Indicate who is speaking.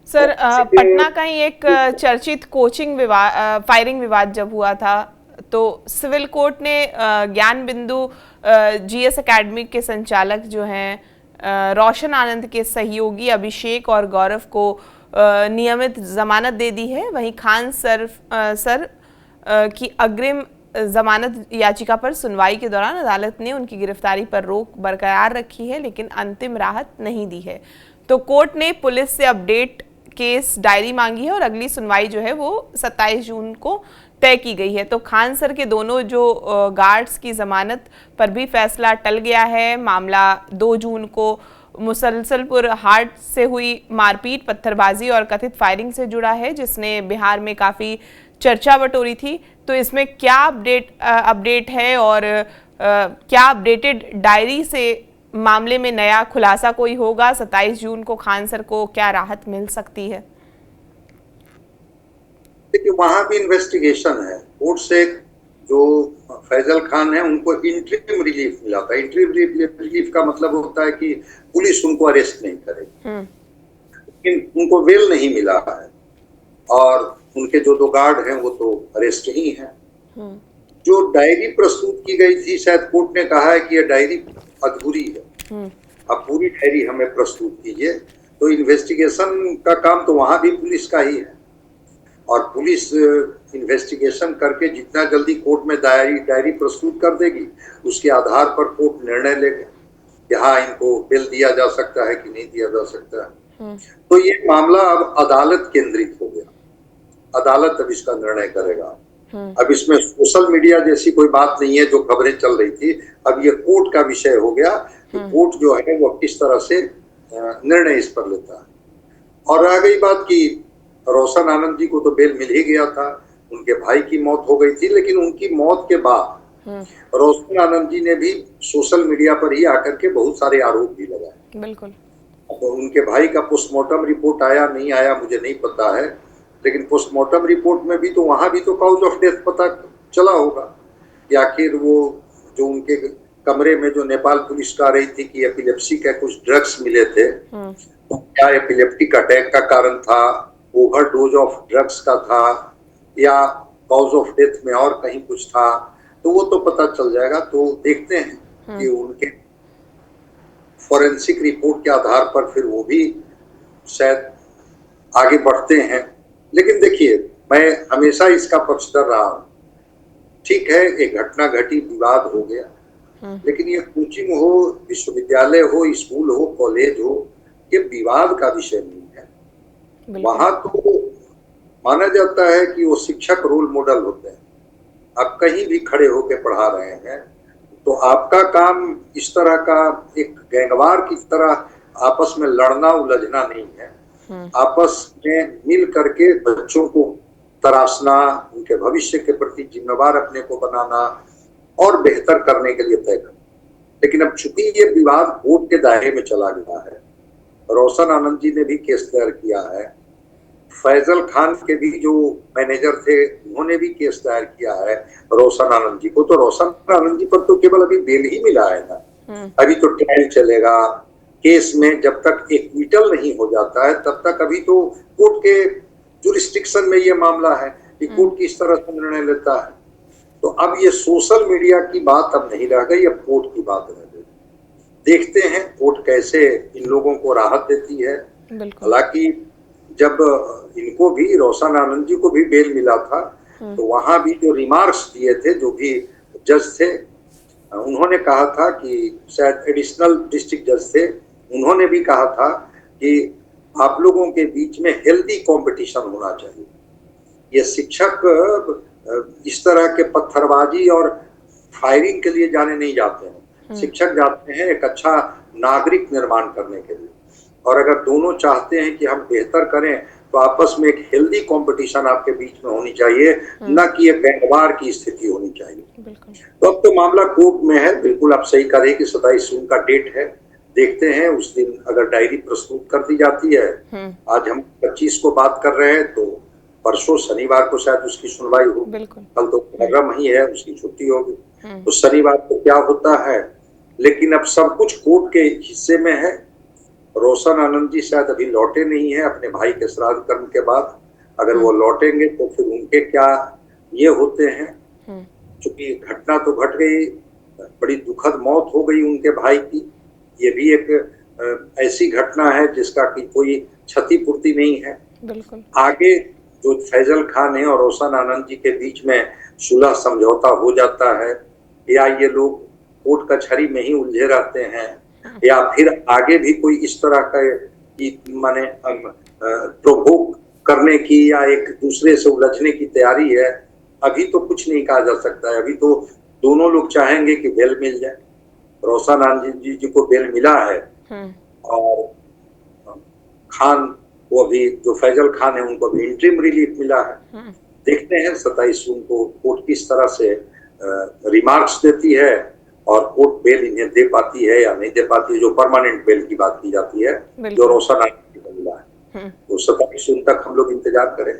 Speaker 1: Sir, Patna का ही एक चर्चित कोचिंग विवाद, फायरिंग विवाद जब हुआ था, तो सिविल कोर्ट ने ज्ञान बिंदु जीएस एकेडमी के संचालक जो हैं रोशन आनंद के सहयोगी अभिषेक और गौरव को नियमित जमानत दे दी है। वहीं खान सर की अग्रिम जमानत याचिका पर सुनवाई के दौरान अदालत ने उनकी गिरफ्तारी पर रोक बरकरार रखी है, लेकिन अंतिम राहत नहीं दी है। तो कोर्ट ने पुलिस से अपडेट केस डायरी मांगी है और अगली सुनवाई जो है वो 27 जून को तय की गई है। तो खान सर के दोनों जो गार्ड्स की जमानत पर भी फैसला टल गया है। मामला 2 जून को मुसलसलपुर हाट से हुई मारपीट, पत्थरबाजी और कथित फायरिंग से जुड़ा है, जिसने बिहार में काफ़ी चर्चा बटोरी थी। तो इसमें क्या अपडेट है और क्या अपडेटेड डायरी से मामले में नया खुलासा कोई होगा? 27 जून को खान सर को क्या राहत मिल सकती है?
Speaker 2: देखिए, वहां भी इन्वेस्टिगेशन है। कोर्ट से जो फैजल खान है उनको इंटरिम रिलीफ मिला था। इंटरिम रिलीफ का मतलब होता है कि पुलिस उनको अरेस्ट नहीं करेगी, लेकिन उनको बेल नहीं मिला है और उनके जो 2 गार्ड हैं वो तो अरेस्ट ही हैं। जो डायरी प्रस्तुत की गई थी, शायद कोर्ट ने कहा है कि यह डायरी अधूरी है, अब पूरी डायरी हमें प्रस्तुत कीजिए। तो इन्वेस्टिगेशन का काम तो वहां भी पुलिस का ही है और पुलिस इन्वेस्टिगेशन करके जितना जल्दी कोर्ट में डायरी प्रस्तुत कर देगी, उसके आधार पर कोर्ट निर्णय लेगा कि हाँ, इनको बेल दिया जा सकता है कि नहीं दिया जा सकता है। तो ये मामला अब अदालत केंद्रित हो गया, अदालत अब इसका निर्णय करेगा। अब इसमें सोशल मीडिया जैसी कोई बात नहीं है जो खबरें चल रही थी, अब ये कोर्ट का विषय हो गया कि कोर्ट जो है वो किस तरह से निर्णय इस पर लेता है। और रह गई बात कि रोशन आनंद जी को तो बेल मिल ही गया था, उनके भाई की मौत हो गई थी, लेकिन उनकी मौत के बाद रोशन आनंद जी ने भी सोशल मीडिया पर ही आकर के बहुत सारे आरोप भी लगाए।
Speaker 1: बिल्कुल।
Speaker 2: तो उनके भाई का पोस्टमार्टम रिपोर्ट आया नहीं आया मुझे नहीं पता है, लेकिन पोस्टमार्टम रिपोर्ट में भी तो वहां भी तो कॉज ऑफ डेथ पता चला होगा कि आखिर वो जो उनके कमरे में जो नेपाल पुलिस का रही थी कि एपिलेप्सी के कुछ ड्रग्स मिले थे, तो क्या एपिलेप्टिक अटैक का कारण था, ओवरडोज ऑफ ड्रग्स का था, या कॉज ऑफ डेथ में और कहीं कुछ था, तो वो तो पता चल जाएगा। तो देखते हैं कि उनके फॉरेंसिक रिपोर्ट के आधार पर फिर वो भी शायद आगे बढ़ते हैं। लेकिन देखिए, मैं हमेशा इसका पक्षधर रहा हूं। ठीक है, एक घटना घटी, विवाद हो गया, लेकिन ये कोचिंग हो, विश्वविद्यालय हो, स्कूल हो, कॉलेज हो, ये विवाद का विषय नहीं है। वहां तो माना जाता है कि वो शिक्षक रोल मॉडल होते हैं। आप कहीं भी खड़े होकर पढ़ा रहे हैं तो आपका काम इस तरह का एक गैंगवार की तरह आपस में लड़ना उलझना नहीं है। आपस में मिल करके बच्चों को तराशना, उनके भविष्य के प्रति जिम्मेवार अपने को बनाना और बेहतर करने के लिए तय करना। लेकिन अब चूंकि ये विवाद कोर्ट के दायरे में चला गया है, रोशन आनंद जी ने भी केस दायर किया है, फैजल खान के भी जो मैनेजर थे उन्होंने भी केस दायर किया है रोशन आनंद जी को। तो रोशन आनंद जी पर तो केवल अभी बेल ही मिला है ना, अभी तो ट्रायल चलेगा। केस में जब तक एक्विटल नहीं हो जाता है तब तक अभी तो कोर्ट के जुरिस्डिक्शन में ये मामला है कि कोर्ट किस तरह से निर्णय लेता है। तो अब ये सोशल मीडिया की बात अब नहीं रह गई, अब कोर्ट की बात रह गई। देखते हैं कोर्ट कैसे इन लोगों को राहत देती है। हालांकि जब इनको भी, रोशन आनंद जी को भी बेल मिला था, तो वहां भी जो रिमार्क्स दिए थे जो भी जज थे, उन्होंने कहा था कि शायद एडिशनल डिस्ट्रिक्ट जज थे, उन्होंने भी कहा था कि आप लोगों के बीच में हेल्दी कंपटीशन होना चाहिए। ये शिक्षक इस तरह के पत्थरबाजी और फायरिंग के लिए जाने नहीं जाते हैं। शिक्षक जाते हैं एक अच्छा नागरिक निर्माण करने के लिए, और अगर दोनों चाहते हैं कि हम बेहतर करें तो आपस में एक हेल्दी कंपटीशन आपके बीच में होनी चाहिए, न कि एक गैंगवार की स्थिति होनी चाहिए। तो अब तो मामला कोर्ट में है। बिल्कुल आप सही कह रहे हैं कि 27 जून का डेट है। देखते हैं उस दिन अगर डायरी प्रस्तुत कर दी जाती है, आज हम 25 को बात कर रहे हैं, तो परसों शनिवार को शायद उसकी सुनवाई होगी। कल तो मुहर्रम ही है, उसकी छुट्टी होगी, तो शनिवार को क्या होता है। लेकिन अब सब कुछ कोर्ट के हिस्से में है रोशन आनंद जी शायद अभी लौटे नहीं है अपने भाई के श्राद्ध कर्म के बाद। अगर वो लौटेंगे तो फिर उनके क्या ये होते हैं, क्योंकि घटना तो घट गई, बड़ी दुखद मौत हो गई उनके भाई की। ये भी एक ऐसी घटना है जिसका कि कोई क्षतिपूर्ति नहीं है।
Speaker 1: बिल्कुल।
Speaker 2: आगे जो फैजल खान है और रोशन आनंद जी के बीच में सुलह समझौता हो जाता है, या ये लोग कोर्ट कचहरी में ही उलझे रहते हैं, या फिर आगे भी कोई इस तरह का माने प्रोवोक करने की या एक दूसरे से उलझने की तैयारी है, अभी तो कुछ नहीं कहा जा सकता है। अभी तो दोनों लोग चाहेंगे कि बेल मिल जाए। रोशन आनंद जी को बेल मिला है और खान वो अभी जो फैजल खान है उनको अभी इंटरिम रिलीफ मिला है। देखते हैं 27 जून को कोर्ट किस तरह से रिमार्क्स देती है और कोर्ट बेल इन्हें दे पाती है या नहीं दे पाती है। जो परमानेंट बेल की बात की जाती है जो रोशन आनंद जी को मिला है, तो 27 जून तक हम लोग इंतजार करें।